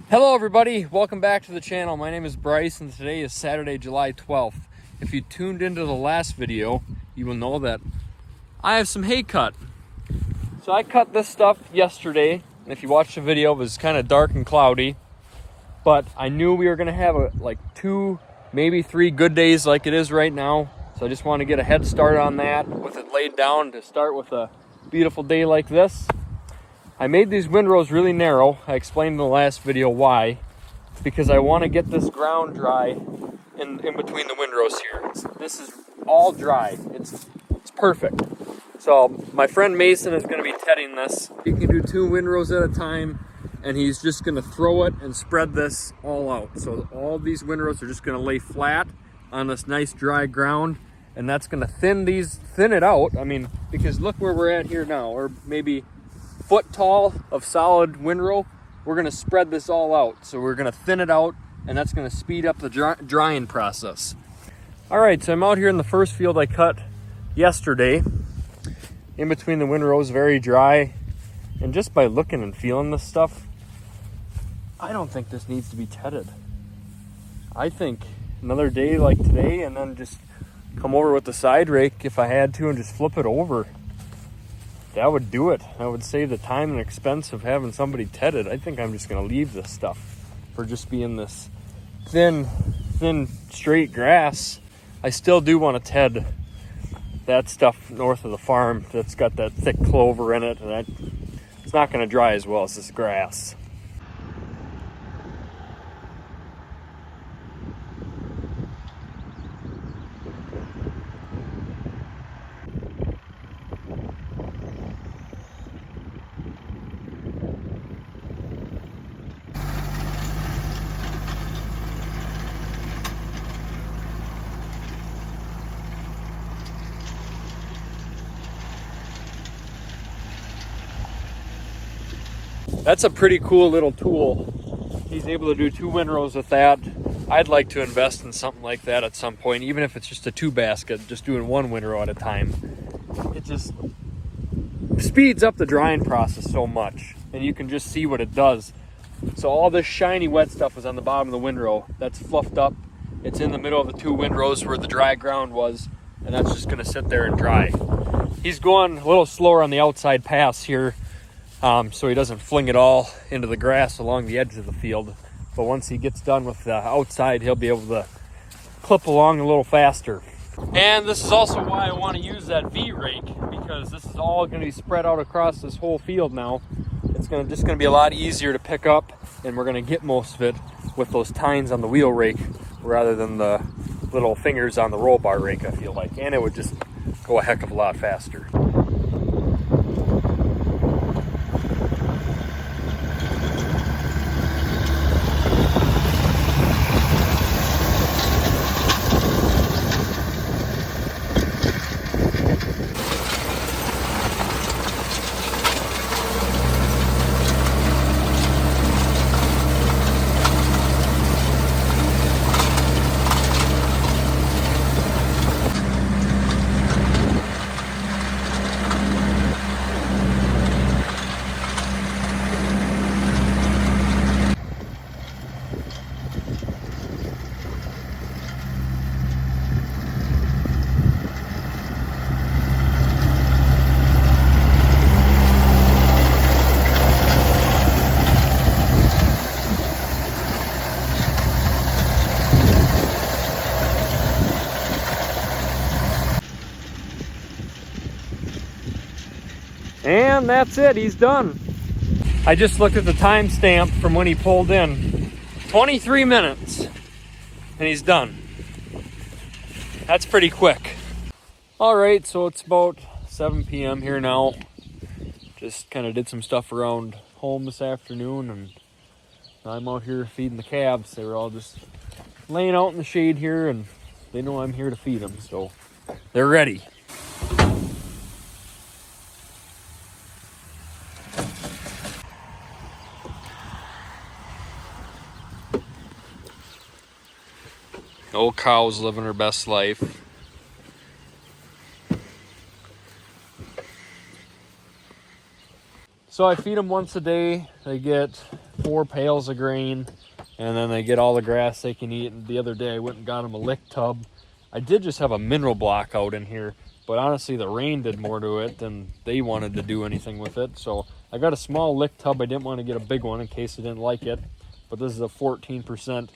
Hello everybody, welcome back to the channel. My name is Bryce and today is Saturday, July 12th. If you tuned into the last video, you will know that I have some hay cut. So I cut this stuff yesterday, and if you watched the video, it was kind of dark and cloudy. But I knew we were gonna have like 2, maybe 3 good days like it is right now. So I just want to get a head start on that with it laid down to start with a beautiful day like this. I made these windrows really narrow. I explained in the last video why. It's because I want to get this ground dry in between the windrows here. This is all dry. It's perfect. So my friend Mason is going to be tedding this. He can do 2 windrows at a time, and he's just going to throw it and spread this all out. So all these windrows are just going to lay flat on this nice dry ground, and that's going to thin it out. I mean, because look where we're at here now, or maybe foot tall of solid windrow. We're going to spread this all out, so we're going to thin it out, and that's going to speed up the drying process. All right, so I'm out here in the first field I cut yesterday, in between the windrows, very dry, and just by looking and feeling this stuff, I don't think this needs to be tedded. I think another day like today, and then just come over with the side rake if I had to and just flip it over. That would do it. I would save the time and expense of having somebody ted it. I think I'm just going to leave this stuff for just being this thin, straight grass. I still do want to ted that stuff north of the farm that's got that thick clover in it, and it's not going to dry as well as this grass. That's a pretty cool little tool. He's able to do 2 windrows with that. I'd like to invest in something like that at some point, even if it's just a 2 basket, just doing 1 windrow at a time. It just speeds up the drying process so much, and you can just see what it does. So all this shiny wet stuff is on the bottom of the windrow. That's fluffed up. It's in the middle of the 2 windrows where the dry ground was, and that's just gonna sit there and dry. He's going a little slower on the outside pass here, so he doesn't fling it all into the grass along the edge of the field. But once he gets done with the outside, he'll be able to clip along a little faster. And this is also why I want to use that V-rake, because this is all going to be spread out across this whole field now. It's just going to be a lot easier to pick up, and we're going to get most of it with those tines on the wheel rake rather than the little fingers on the roll bar rake, I feel like. And it would just go a heck of a lot faster. And that's it, he's done. I just looked at the timestamp from when he pulled in. 23 minutes, and he's done. That's pretty quick. All right, so it's about 7 p.m. here now. Just kind of did some stuff around home this afternoon, and I'm out here feeding the calves. They were all just laying out in the shade here, and they know I'm here to feed them, so they're ready. Old cow's living her best life. So I feed them once a day. They get 4 pails of grain, and then they get all the grass they can eat. And the other day I went and got them a lick tub. I did just have a mineral block out in here, but honestly the rain did more to it than they wanted to do anything with it. So I got a small lick tub. I didn't want to get a big one in case I didn't like it, but this is a 14%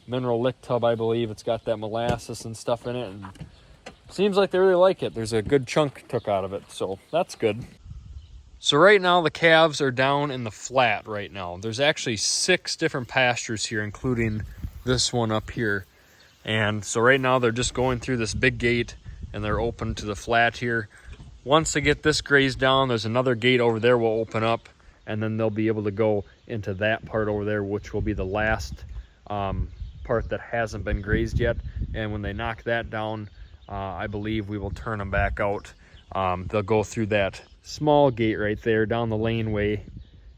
mineral lick tub, I believe. It's got that molasses and stuff in it, and seems like they really like it. There's a good chunk took out of it, so that's good. So right now the calves are down in the flat right now. There's actually 6 different pastures here, including this one up here. And so right now they're just going through this big gate and they're open to the flat here. Once they get this grazed down, there's another gate over there will open up, and then they'll be able to go into that part over there, which will be the last part that hasn't been grazed yet. And when they knock that down, I believe we will turn them back out. They'll go through that small gate right there down the laneway,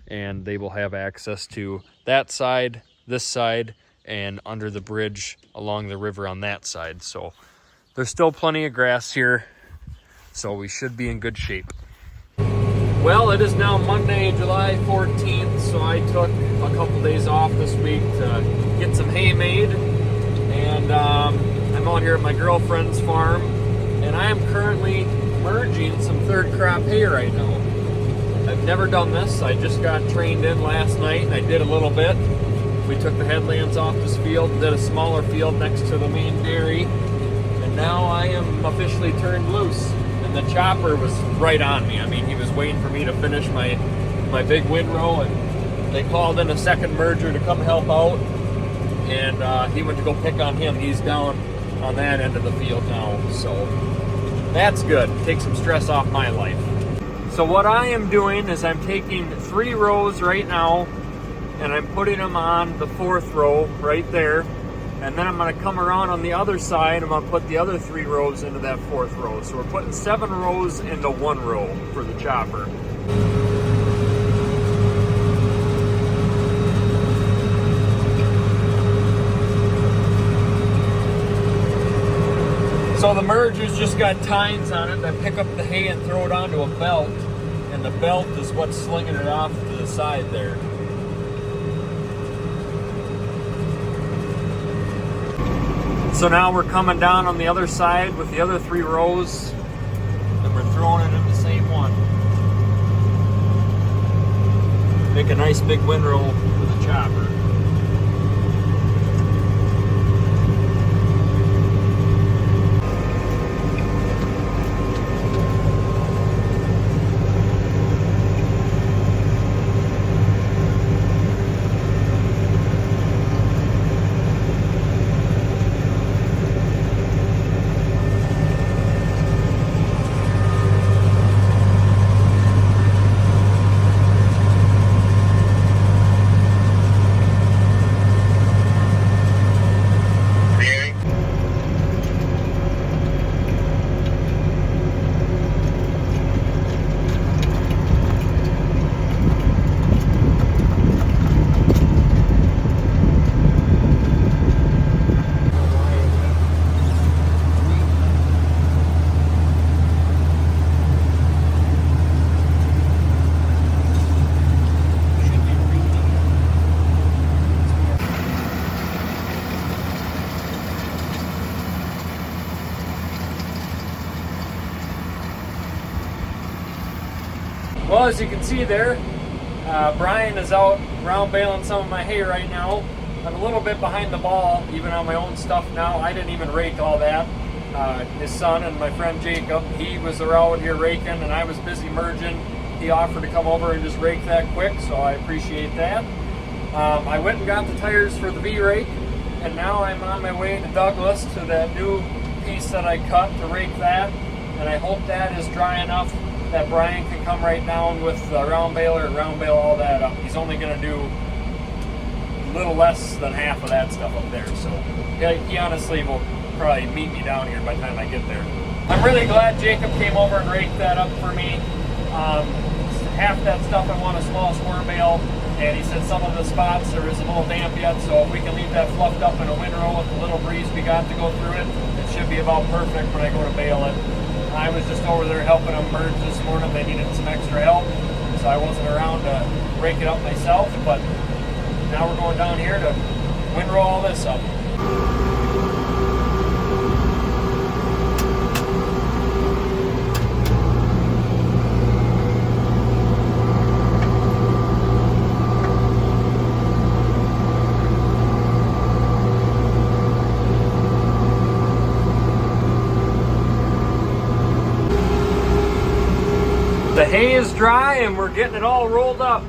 and they will have access to that side, this side, and under the bridge along the river on that side. So there's still plenty of grass here, so we should be in good shape. Well, it is now Monday, July 14th, so I took a couple days off this week to get some hay made, and I'm out here at my girlfriend's farm, and I am currently merging some third crop hay right now. I've never done this. I just got trained in last night, and I did a little bit. We took the headlands off this field and did a smaller field next to the main dairy, and now I am officially turned loose. And the chopper was right on me. I mean, he was waiting for me to finish my big windrow, and they called in a second merger to come help out, and he went to go pick on him. He's down on that end of the field now, so that's good. Take some stress off my life. So what I am doing is I'm taking 3 rows right now, and I'm putting them on the 4th row right there, and then I'm going to come around on the other side. I'm going to put the other 3 rows into that 4th row. So we're putting 7 rows into 1 row for the chopper. So the merger's just got tines on it. I pick up the hay and throw it onto a belt, and the belt is what's slinging it off to the side there. So now we're coming down on the other side with the other 3 rows, and we're throwing it in the same one. Make a nice big windrow with a chopper. Well, as you can see there, Brian is out round baling some of my hay right now. I'm a little bit behind the ball, even on my own stuff now. I didn't even rake all that. His son and my friend Jacob, he was around here raking, and I was busy merging. He offered to come over and just rake that quick, so I appreciate that. I went and got the tires for the V-rake, and now I'm on my way to Douglas to that new piece that I cut to rake that, and I hope that is dry enough that Brian can come right down with the round baler and round bale all that up. He's only going to do a little less than half of that stuff up there, so he honestly will probably meet me down here by the time I get there. I'm really glad Jacob came over and raked that up for me. Half that stuff I want a small square bale, and he said some of the spots there is a little damp yet, so if we can leave that fluffed up in a windrow with the little breeze we got to go through it, it should be about perfect when I go to bale it. I was just over there helping them merge this morning. They needed some extra help, so I wasn't around to rake it up myself, but now we're going down here to windrow all this up. The hay is dry and we're getting it all rolled up.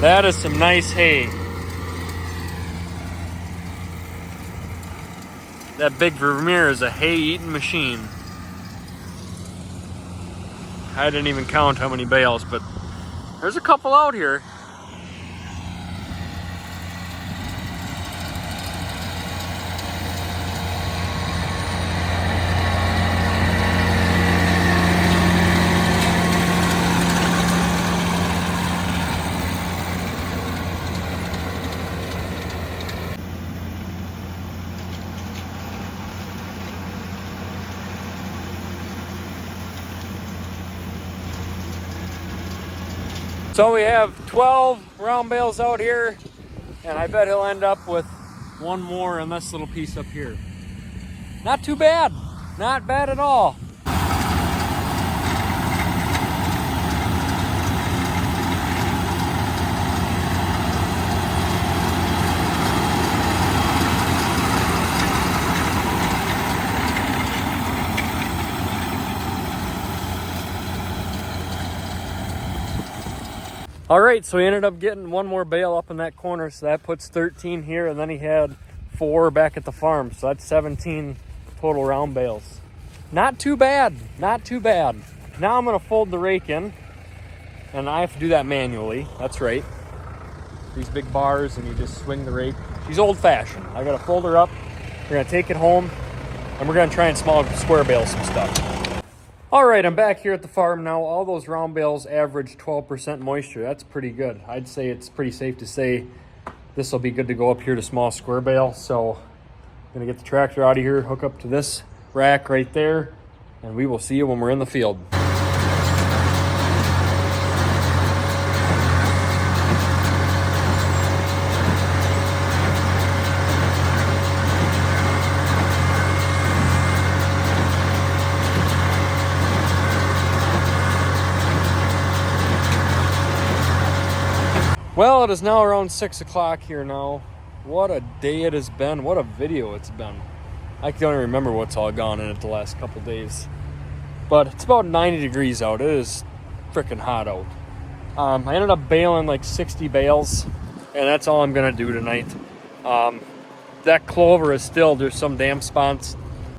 That is some nice hay. That big Vermeer is a hay-eating machine. I didn't even count how many bales, but there's a couple out here. So we have 12 round bales out here, and I bet he'll end up with one more in this little piece up here. Not too bad, not bad at all. All right, so he ended up getting one more bale up in that corner, so that puts 13 here, and then he had 4 back at the farm, so that's 17 total round bales. Not too bad, not too bad. Now I'm gonna fold the rake in, and I have to do that manually, that's right. These big bars, and you just swing the rake. She's old-fashioned. I gotta fold her up, we're gonna take it home, and we're gonna try and square bale some stuff. All right, I'm back here at the farm now. All those round bales average 12% moisture. That's pretty good. I'd say it's pretty safe to say this will be good to go up here to small square bale. So I'm gonna get the tractor out of here, hook up to this rack right there, and we will see you when we're in the field. Well, it is now around 6 o'clock here now. What a day it has been. What a video it's been. I don't even remember what's all gone in it the last couple days. But it's about 90 degrees out. It is freaking hot out. I ended up baling like 60 bales, and that's all I'm going to do tonight. That clover is still, there's some damp spots.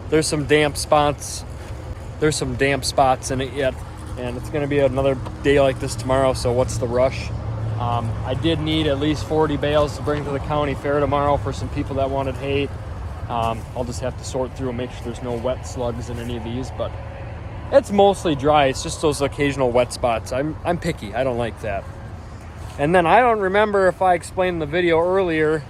There's some damp spots in it yet. And it's going to be another day like this tomorrow, so what's the rush? I did need at least 40 bales to bring to the county fair tomorrow for some people that wanted hay. I'll just have to sort through and make sure there's no wet slugs in any of these, but it's mostly dry. It's just those occasional wet spots. I'm picky. I don't like that. And then I don't remember if I explained in the video earlier,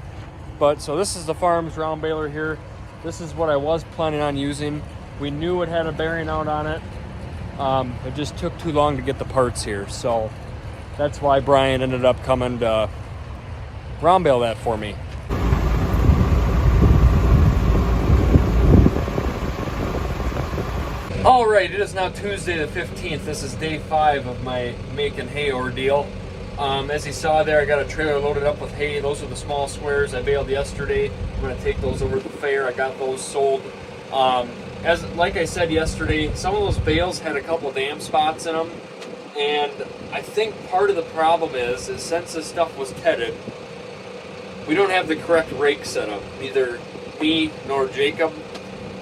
but so this is the farm's round baler here. This is what I was planning on using. We knew it had a bearing out on it. It just took too long to get the parts here, so that's why Brian ended up coming to round bale that for me. All right, it is now Tuesday the 15th. This is day 5 of my making hay ordeal. As you saw there, I got a trailer loaded up with hay. Those are the small squares I baled yesterday. I'm gonna take those over to the fair. I got those sold. Like I said yesterday, some of those bales had a couple of damp spots in them. And I think part of the problem is since this stuff was tedded, we don't have the correct rake setup, neither me nor Jacob.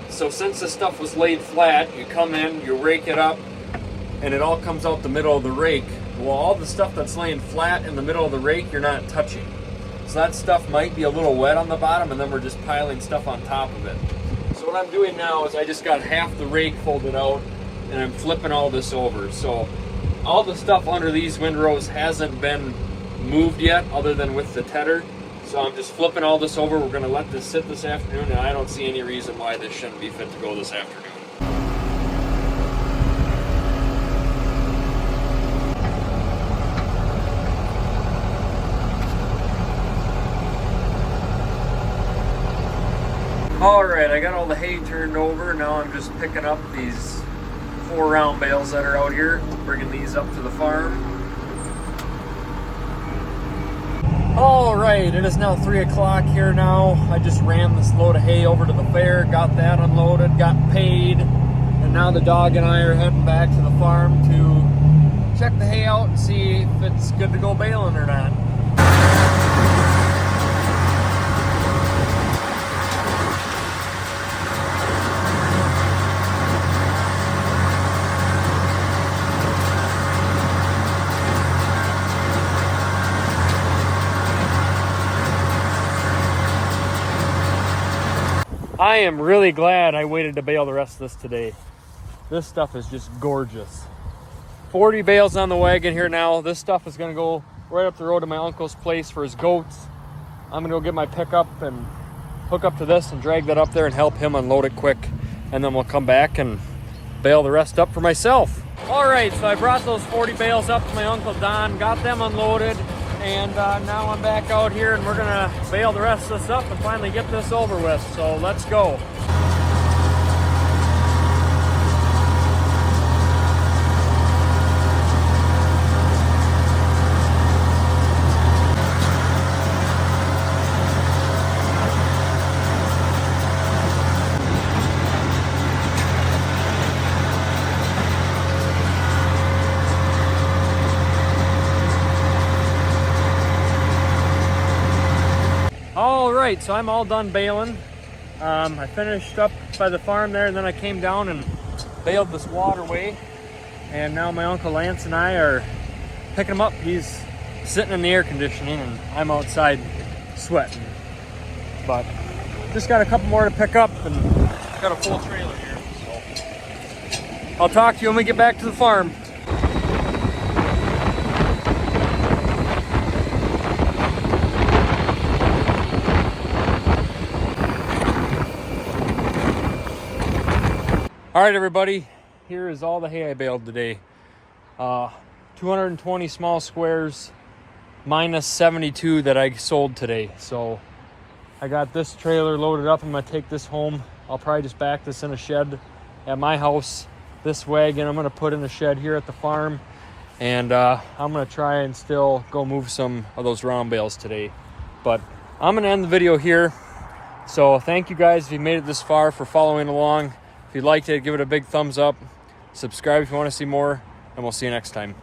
So since this stuff was laid flat, you come in, you rake it up, and it all comes out the middle of the rake. Well, all the stuff that's laying flat in the middle of the rake, you're not touching. So that stuff might be a little wet on the bottom, and then we're just piling stuff on top of it. So what I'm doing now is I just got half the rake folded out, and I'm flipping all this over. So all the stuff under these windrows hasn't been moved yet, other than with the tedder. So I'm just flipping all this over. We're gonna let this sit this afternoon, and I don't see any reason why this shouldn't be fit to go this afternoon. All right, I got all the hay turned over. Now I'm just picking up these 4 round bales that are out here, bringing these up to the farm. All right, it is now 3 o'clock here now. I just ran this load of hay over to the fair, got that unloaded, got paid, and now the dog and I are heading back to the farm to check the hay out and see if it's good to go baling or not. I am really glad I waited to bale the rest of this today. This stuff is just gorgeous. 40 bales on the wagon here now. This stuff is gonna go right up the road to my uncle's place for his goats. I'm gonna go get my pickup and hook up to this and drag that up there and help him unload it quick. And then we'll come back and bale the rest up for myself. All right, so I brought those 40 bales up to my Uncle Don, got them unloaded. And now I'm back out here and we're gonna bale the rest of this up and finally get this over with. So let's go. All right, so I'm all done baling. I finished up by the farm there, and then I came down and baled this waterway. And now my Uncle Lance and I are picking him up. He's sitting in the air conditioning, and I'm outside sweating. But just got a couple more to pick up, and got a full trailer here. So I'll talk to you when we get back to the farm. All right, everybody, here is all the hay I baled today. 220 small squares minus 72 that I sold today. So I got this trailer loaded up. I'm gonna take this home. I'll probably just back this in a shed at my house. This wagon I'm gonna put in a shed here at the farm. And I'm gonna try and still go move some of those round bales today. But I'm gonna end the video here. So thank you guys if you made it this far for following along. If you liked it, give it a big thumbs up. Subscribe if you want to see more, and we'll see you next time.